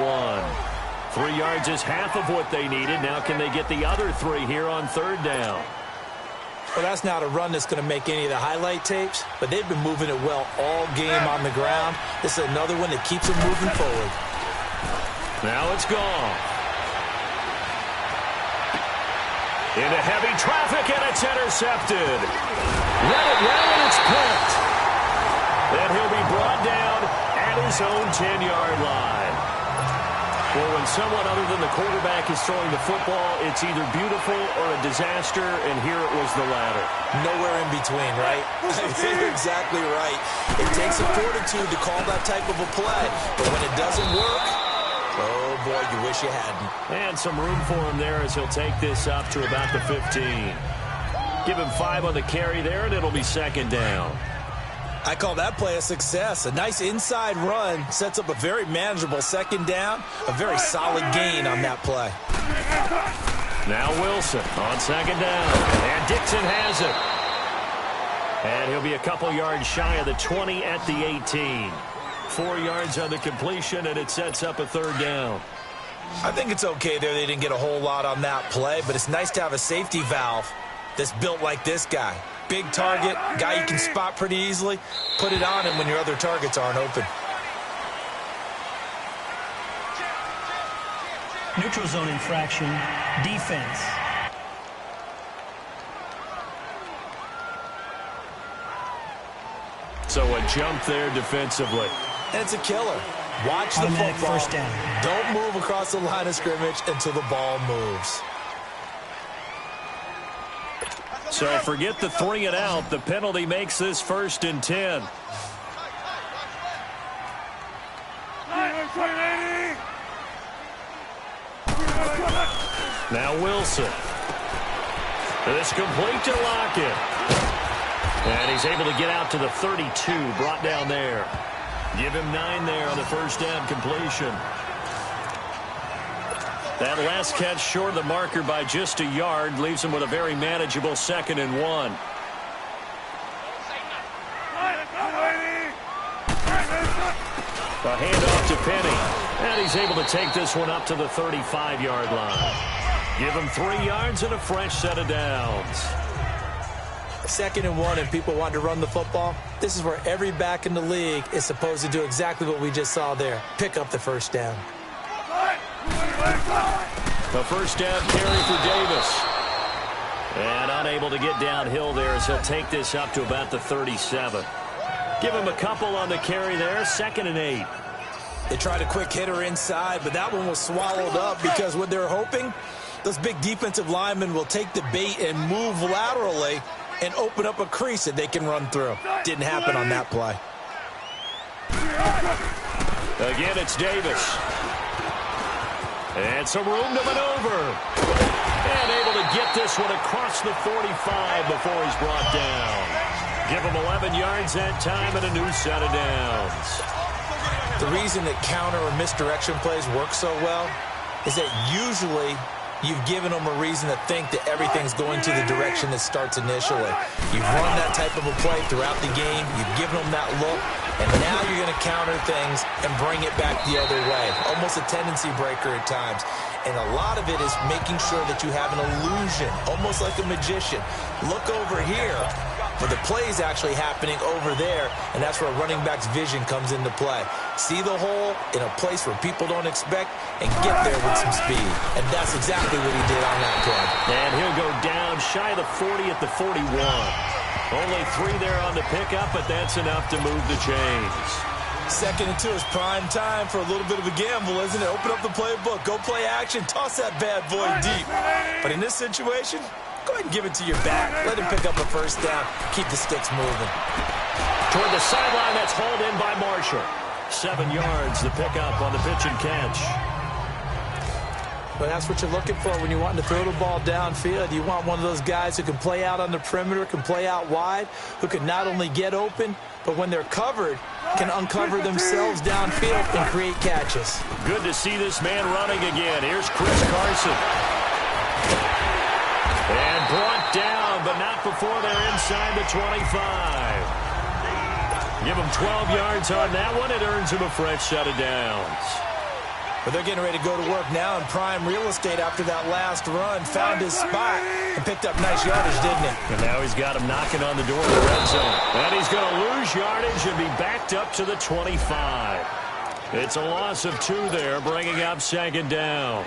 3 yards is half of what they needed. Now can they get the other 3 here on third down? Well, that's not a run that's going to make any of the highlight tapes, but they've been moving it well all game on the ground. This is another one that keeps them moving forward. Now it's gone. Into heavy traffic, and it's intercepted. Let it run, and it's picked. Then he'll be brought down at his own 10-yard line. Well, when someone other than the quarterback is throwing the football, it's either beautiful or a disaster, and here it was the latter. Nowhere in between, right? You're exactly right. It takes a fortitude to call that type of a play, but when it doesn't work, oh, boy, you wish you hadn't. And some room for him there as he'll take this up to about the 15. Give him 5 on the carry there, and it'll be second down. I call that play a success. A nice inside run sets up a very manageable second down, a very solid gain on that play. Now Wilson on second down, and Dixon has it. And he'll be a couple yards shy of the 20 at the 18. 4 yards on the completion, and it sets up a third down. I think it's okay there. They didn't get a whole lot on that play, but it's nice to have a safety valve that's built like this guy. Big target, guy you can spot pretty easily. Put it on him when your other targets aren't open. Neutral zone infraction, defense. So a jump there defensively. And it's a killer. Watch the Automatic football. first down. Don't move across the line of scrimmage until the ball moves. So forget the 3 and out. The penalty makes this 1st and 10. Now Wilson. This complete to Lockett. And he's able to get out to the 32, brought down there. Give him 9 there on the first down completion. That last catch short of the marker by just a yard leaves him with a very manageable 2nd and 1. A handoff to Penny. And he's able to take this one up to the 35-yard line. Give him 3 yards and a fresh set of downs. 2nd and 1 and people want to run the football. This is where every back in the league is supposed to do exactly what we just saw there. Pick up the first down. The first down carry for Davis. And unable to get downhill there as he'll take this up to about the 37. Give him a couple on the carry there. 2nd and 8. They tried a quick hitter inside, but that one was swallowed up because what they're hoping, those big defensive linemen will take the bait and move laterally and open up a crease that they can run through. Didn't happen on that play. Again, it's Davis. And some room to maneuver. And able to get this one across the 45 before he's brought down. Give him 11 yards that time and a new set of downs. The reason that counter or misdirection plays work so well is that usually you've given them a reason to think that everything's going to the direction that starts initially. You've run that type of a play throughout the game. You've given them that look. And now you're going to counter things and bring it back the other way. Almost a tendency breaker at times. And a lot of it is making sure that you have an illusion, almost like a magician. Look over here, but the play is actually happening over there, and that's where a running back's vision comes into play. See the hole in a place where people don't expect and get there with some speed. And that's exactly what he did on that play. And he'll go down shy of the 40 at the 41. Only 3 there on the pickup, but that's enough to move the chains. 2nd and 2 is prime time for a little bit of a gamble, isn't it? Open up the playbook, go play action, toss that bad boy deep. But in this situation, go ahead and give it to your back. Let him pick up a first down, keep the sticks moving. Toward the sideline, that's hauled in by Marshall. 7 yards, the pickup on the pitch and catch. But that's what you're looking for when you're wanting to throw the ball downfield. You want one of those guys who can play out on the perimeter, can play out wide, who can not only get open, but when they're covered, can uncover themselves downfield and create catches. Good to see this man running again. Here's Chris Carson. And brought down, but not before they're inside the 25. Give him 12 yards on that one. It earns him a fresh set of downs. But they're getting ready to go to work now in prime real estate after that last run. Found his spot and picked up nice yardage, didn't he? And now he's got him knocking on the door of the red zone. And he's going to lose yardage and be backed up to the 25. It's a loss of 2 there, bringing up 2nd down.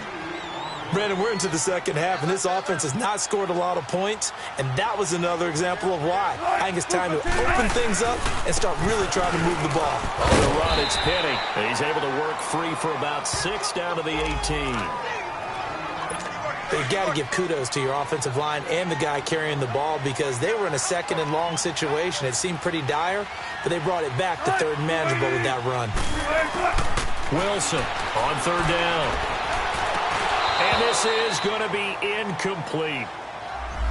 Brandon, we're into the second half, and this offense has not scored a lot of points, and that was another example of why. I think it's time to open things up and start really trying to move the ball. On the run, it's Penny. He's able to work free for about 6 down to the 18. You've got to give kudos to your offensive line and the guy carrying the ball because they were in a 2nd and long situation. It seemed pretty dire, but they brought it back to 3rd and manageable with that run. Wilson on 3rd down. And this is going to be incomplete.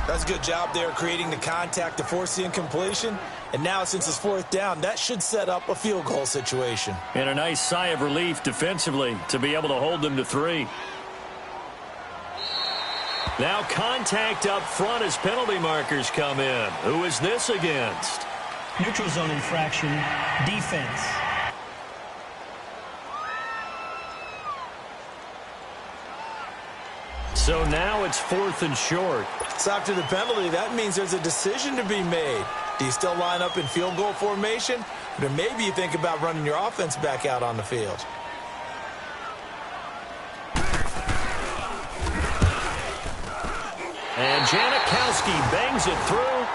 That's a good job there creating the contact to force the incompletion. And now since it's 4th down, that should set up a field goal situation. And a nice sigh of relief defensively to be able to hold them to 3. Now contact up front as penalty markers come in. Who is this against? Neutral zone infraction, defense. So now it's 4th and short. So after the penalty, that means there's a decision to be made. Do you still line up in field goal formation? Or maybe you think about running your offense back out on the field. And Janikowski bangs it through.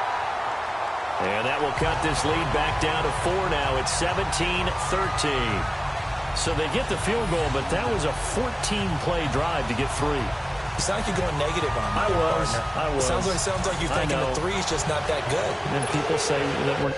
And that will cut this lead back down to 4 now. It's 17-13. So they get the field goal, but that was a 14-play drive to get 3. You sound like you're going negative on me. I was. Sounds like you're thinking the 3 is just not that good. And people say that we're...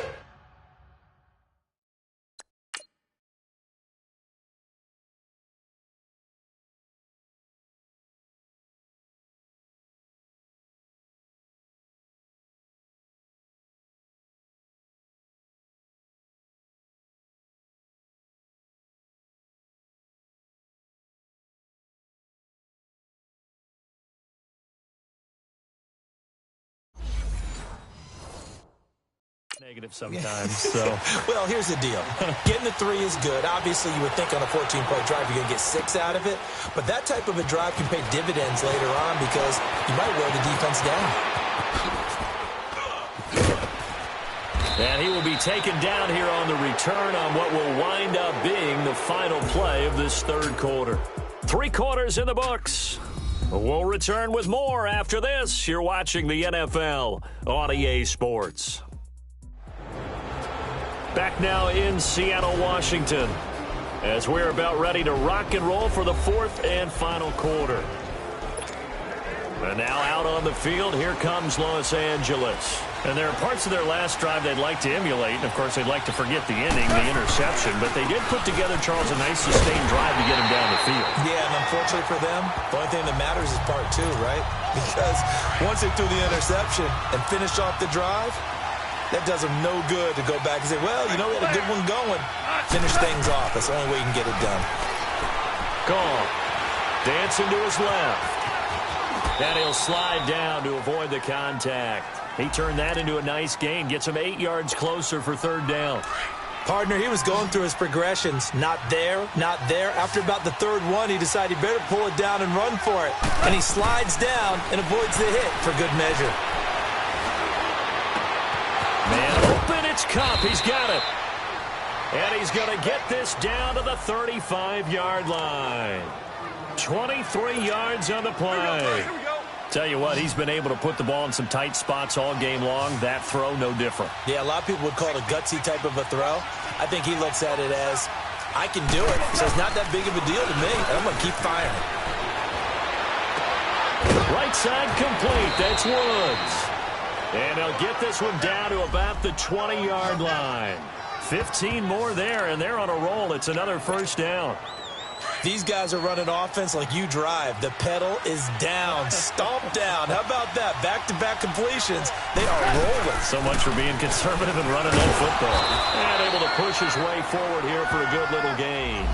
negative sometimes. So, well, here's the deal. Getting the 3 is good. Obviously, you would think on a 14-play drive you're going to get 6 out of it. But that type of a drive can pay dividends later on because you might wear the defense down. And he will be taken down here on the return on what will wind up being the final play of this 3rd quarter. 3 quarters in the books. We'll return with more after this. You're watching the NFL on EA Sports. Back now in Seattle, Washington, as we're about ready to rock and roll for the 4th and final quarter. And now out on the field, here comes Los Angeles. And there are parts of their last drive they'd like to emulate. And, of course, they'd like to forget the ending, the interception. But they did put together, Charles, a nice sustained drive to get him down the field. Yeah, and unfortunately for them, the only thing that matters is part 2, right? Because once they threw the interception and finished off the drive, that does them no good to go back and say, well, you know, we had a good one going. Finish things off. That's the only way you can get it done. Gone. Dancing to his left. And he'll slide down to avoid the contact. He turned that into a nice gain. Gets him 8 yards closer for 3rd down. Partner, he was going through his progressions. Not there, not there. After about the 3rd one, he decided he better pull it down and run for it. And he slides down and avoids the hit for good measure. Man open, it's Cup. He's got it. And he's going to get this down to the 35-yard line. 23 yards on the play. Tell you what, he's been able to put the ball in some tight spots all game long. That throw, no different. Yeah, a lot of people would call it a gutsy type of a throw. I think he looks at it as, I can do it, so it's not that big of a deal to me. I'm going to keep firing. Right side complete. That's Woods. And they'll get this one down to about the 20-yard line. 15 more there, and they're on a roll. It's another first down. These guys are running offense like you drive. The pedal is down, stomp down. How about that? Back-to-back completions. They are rolling. So much for being conservative and running that football. And able to push his way forward here for a good little gain.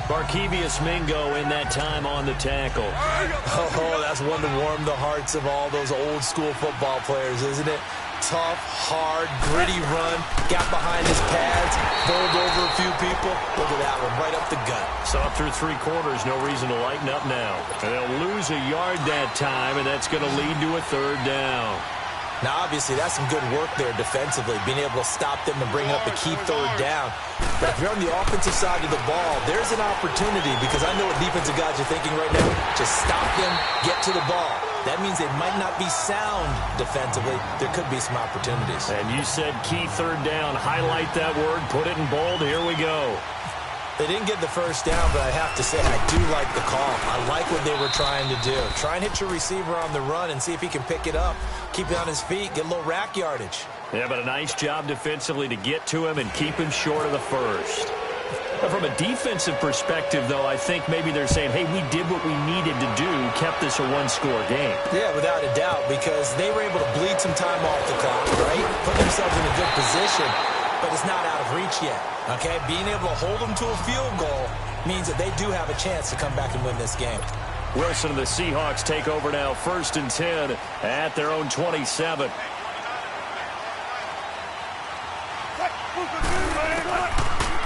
Barkevius Mingo in that time on the tackle. Oh, that's one to warm the hearts of all those old-school football players, isn't it? Tough, hard, gritty run. Got behind his pads, bowled over a few people. Look at that one, right up the gut. So up through 3 quarters, no reason to lighten up now. And they'll lose a yard that time, and that's going to lead to a 3rd down. Now, obviously, that's some good work there defensively, being able to stop them and bring up a key 3rd down. But if you're on the offensive side of the ball, there's an opportunity, because I know what defensive guys are thinking right now. Just stop them, get to the ball. That means they might not be sound defensively. There could be some opportunities. And you said key 3rd down. Highlight that word, put it in bold. Here we go. They didn't get the first down, but I have to say I do like the call. I like what they were trying to do. Try and hit your receiver on the run and see if he can pick it up. Keep it on his feet, get a little rack yardage. Yeah, but a nice job defensively to get to him and keep him short of the first. But from a defensive perspective, though, I think maybe they're saying, hey, we did what we needed to do, kept this a 1-score game. Yeah, without a doubt, because they were able to bleed some time off the clock, right? Put themselves in a good position, but it's not out of reach yet, okay? Being able to hold them to a field goal means that they do have a chance to come back and win this game. Wilson and the Seahawks take over now, 1st and 10 at their own 27.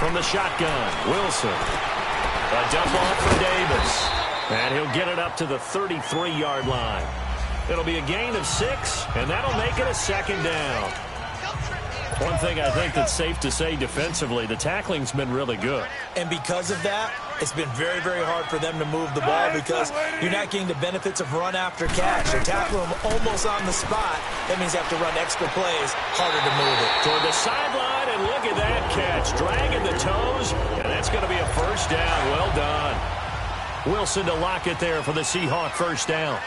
From the shotgun, Wilson. A dump off for Davis. And he'll get it up to the 33-yard line. It'll be a gain of 6, and that'll make it a 2nd down. One thing I think that's safe to say defensively, the tackling's been really good. And because of that, it's been very, very hard for them to move the ball because you're not getting the benefits of run after catch. They're tackling them almost on the spot. That means they have to run extra plays, harder to move it. Toward the sideline, and look at that catch. Dragging the toes, and that's going to be a 1st down. Well done. Wilson to lock it there for the Seahawk 1st down.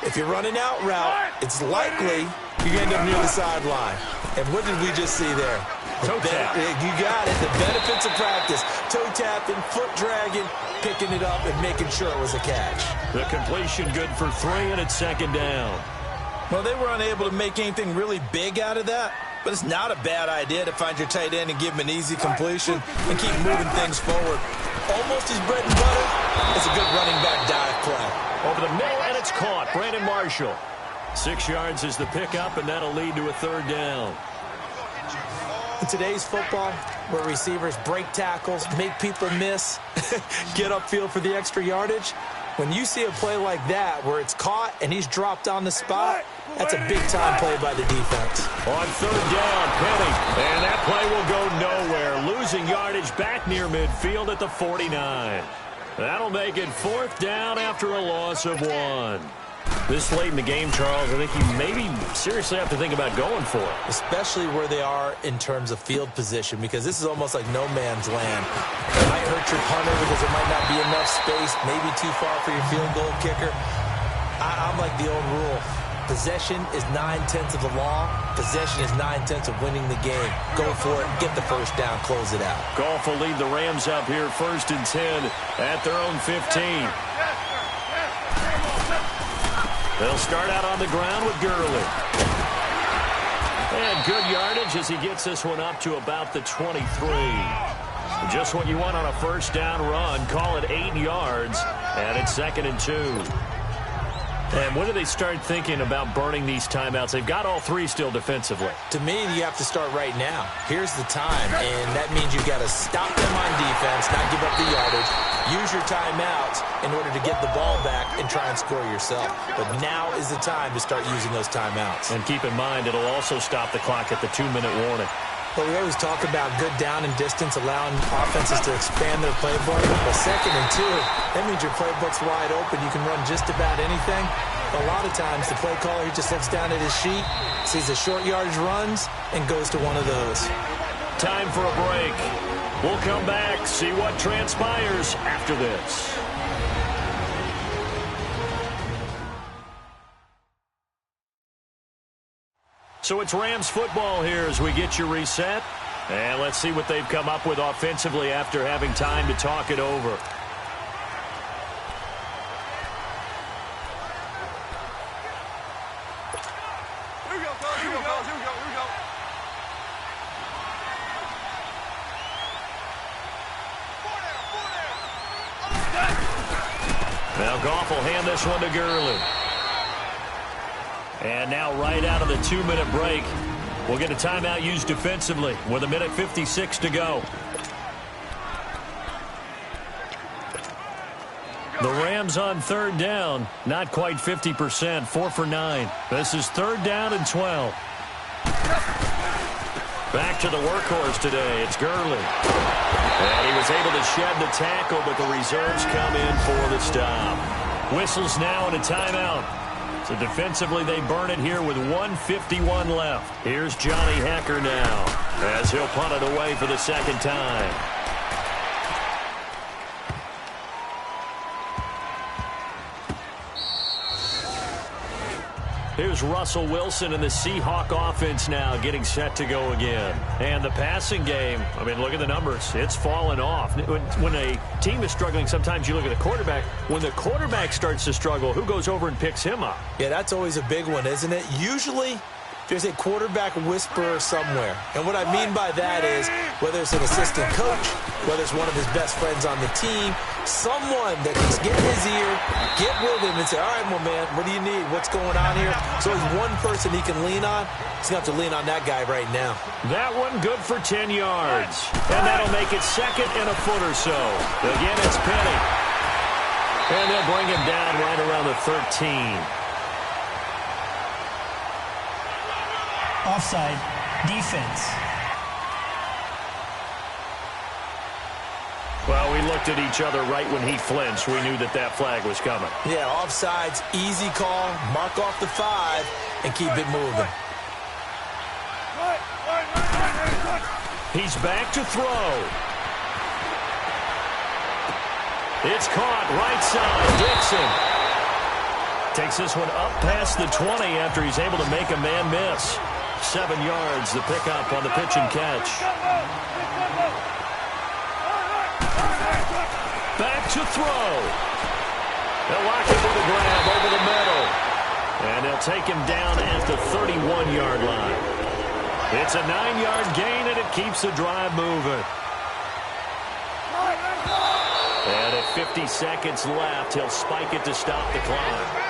If you're running out route, it's likely you end up near the sideline. And what did we just see there? Toe tap. You got it. The benefits of practice. Toe tapping, foot dragging, picking it up, and making sure it was a catch. The completion good for 3, and it's 2nd down. Well, they were unable to make anything really big out of that, but it's not a bad idea to find your tight end and give him an easy completion and keep moving things forward. Almost his bread and butter. It's a good running back dive play. Over the middle, and it's caught. Brandon Marshall. 6 yards is the pickup, and that'll lead to a 3rd down. In today's football, where receivers break tackles, make people miss, get upfield for the extra yardage, when you see a play like that where it's caught and he's dropped on the spot, that's a big-time play by the defense. On 3rd down, Penny, and that play will go nowhere. Losing yardage back near midfield at the 49. That'll make it 4th down after a loss of 1. This late in the game, Charles, I think you maybe seriously have to think about going for it. Especially where they are in terms of field position, because this is almost like no man's land. It might hurt your punter because there might not be enough space, maybe too far for your field goal kicker. I'm like the old rule. Possession is 9/10 of the law. Possession is 9/10 of winning the game. Go for it. Get the 1st down. Close it out. Goff will lead the Rams up here 1st and 10 at their own 15. They'll start out on the ground with Gurley. And good yardage as he gets this one up to about the 23. Just what you want on a 1st down run. Call it 8 yards. And it's 2nd and 2. And when do they start thinking about burning these timeouts? They've got all 3 still defensively. To me, you have to start right now. Here's the time, and that means you've got to stop them on defense, not give up the yardage, use your timeouts in order to get the ball back and try and score yourself. But now is the time to start using those timeouts. And keep in mind, it'll also stop the clock at the 2-minute warning. Well, we always talk about good down and distance, allowing offenses to expand their playbook. Well, 2nd and 2, that means your playbook's wide open. You can run just about anything. A lot of times, the play caller, he just looks down at his sheet, sees the short yardage runs, and goes to one of those. Time for a break. We'll come back, see what transpires after this. So it's Rams football here as we get you reset. And let's see what they've come up with offensively after having time to talk it over. Now Goff will hand this one to Gurley. And now right out of the 2-minute break, we'll get a timeout used defensively with 1:56 to go. The Rams on third down, not quite 50%, 4 for 9. This is 3rd down and 12. Back to the workhorse today, it's Gurley. And he was able to shed the tackle, but the reserves come in for the stop. Whistles now and a timeout. So defensively, they burn it here with 1:51 left. Here's Johnny Hecker now as he'll punt it away for the second time. Here's Russell Wilson and the Seahawk offense now getting set to go again. And the passing game, I mean, look at the numbers. It's fallen off. When a team is struggling, sometimes you look at the quarterback. When the quarterback starts to struggle, who goes over and picks him up? Yeah, that's always a big one, isn't it? Usually, there's a quarterback whisperer somewhere. And what I mean by that is, whether it's an assistant coach, whether it's one of his best friends on the team, someone that can get in his ear, get with him and say, all right, my man, what do you need? What's going on here? So there's one person he can lean on. He's going to have to lean on that guy right now. That one good for 10 yards. And that'll make it 2nd and a foot or so. Again, it's Penny. And they'll bring him down right around the 13. Offside, defense. Well, we looked at each other right when he flinched. We knew that that flag was coming. Yeah, offsides, easy call, mark off the 5, and keep it moving. He's back to throw. It's caught right side. Dixon takes this one up past the 20 after he's able to make a man miss. 7 yards, the pickup on the pitch and catch. Back to throw. They'll lock it with a grab over the middle. And they'll take him down at the 31-yard line. It's a 9-yard gain, and it keeps the drive moving. And at 50 seconds left, he'll spike it to stop the clock.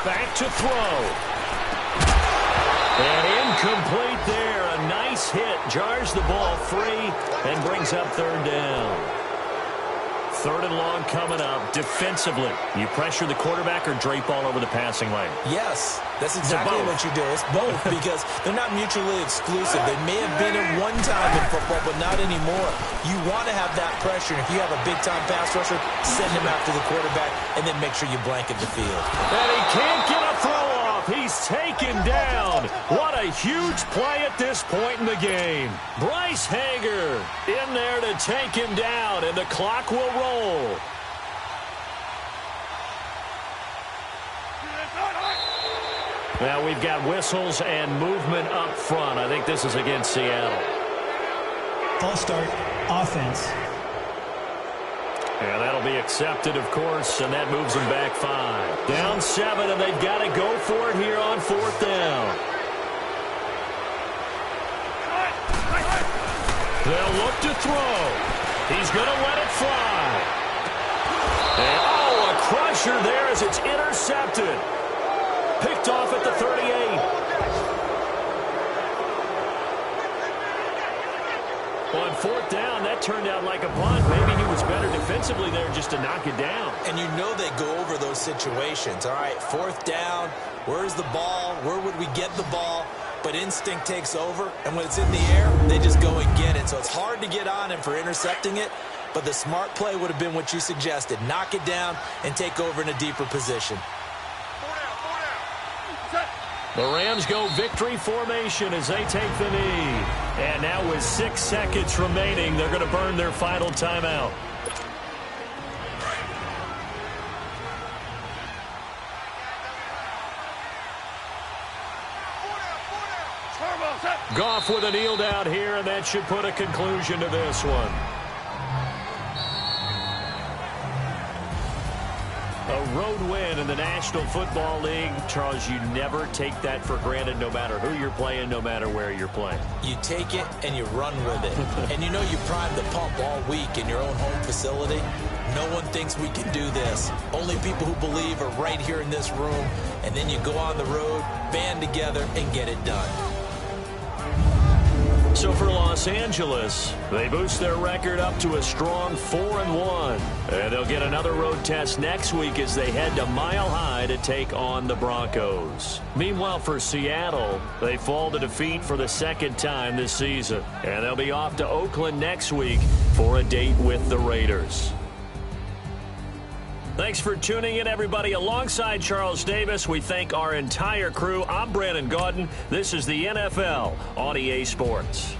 Back to throw. And incomplete there. A nice hit. Jars the ball free and brings up 3rd down. 3rd and long coming up. Defensively, you pressure the quarterback or drape all over the passing lane? Yes, that's exactly what you do. It's both because they're not mutually exclusive. They may have been at one time in football, but not anymore. You want to have that pressure. And if you have a big-time pass rusher, send him after the quarterback and then make sure you blanket the field. And he can't get a throw off. He's taken down. What a huge play at this point in the game. Bryce Hager in there to take him down, and the clock will roll. Now we've got whistles and movement up front. I think this is against Seattle. False start, offense. And that'll be accepted, of course, and that moves them back 5. Down 7, and they've got to go for it here on 4th down. They'll look to throw. He's going to let it fly. And, oh, a crusher there as it's intercepted. Picked off at the 38. On 4th down, that turned out like a punt. Maybe he was better defensively there just to knock it down. And you know they go over those situations. All right, 4th down, where's the ball? Where would we get the ball? But instinct takes over, and when it's in the air, they just go and get it. So it's hard to get on him for intercepting it, but the smart play would have been what you suggested. Knock it down and take over in a deeper position. The Rams go victory formation as they take the knee. And now with 6 seconds remaining, they're going to burn their final timeout. Goff with a kneel down here, and that should put a conclusion to this one. A road win in the National Football League. Charles, you never take that for granted no matter who you're playing, no matter where you're playing. You take it and you run with it. And you know you primed the pump all week in your own home facility. No one thinks we can do this. Only people who believe are right here in this room. And then you go on the road, band together, and get it done. So for Los Angeles, they boost their record up to a strong 4-1. And they'll get another road test next week as they head to Mile High to take on the Broncos. Meanwhile, for Seattle, they fall to defeat for the second time this season. And they'll be off to Oakland next week for a date with the Raiders. Thanks for tuning in, everybody. Alongside Charles Davis, we thank our entire crew. I'm Brandon Gaudin. This is the NFL on EA Sports.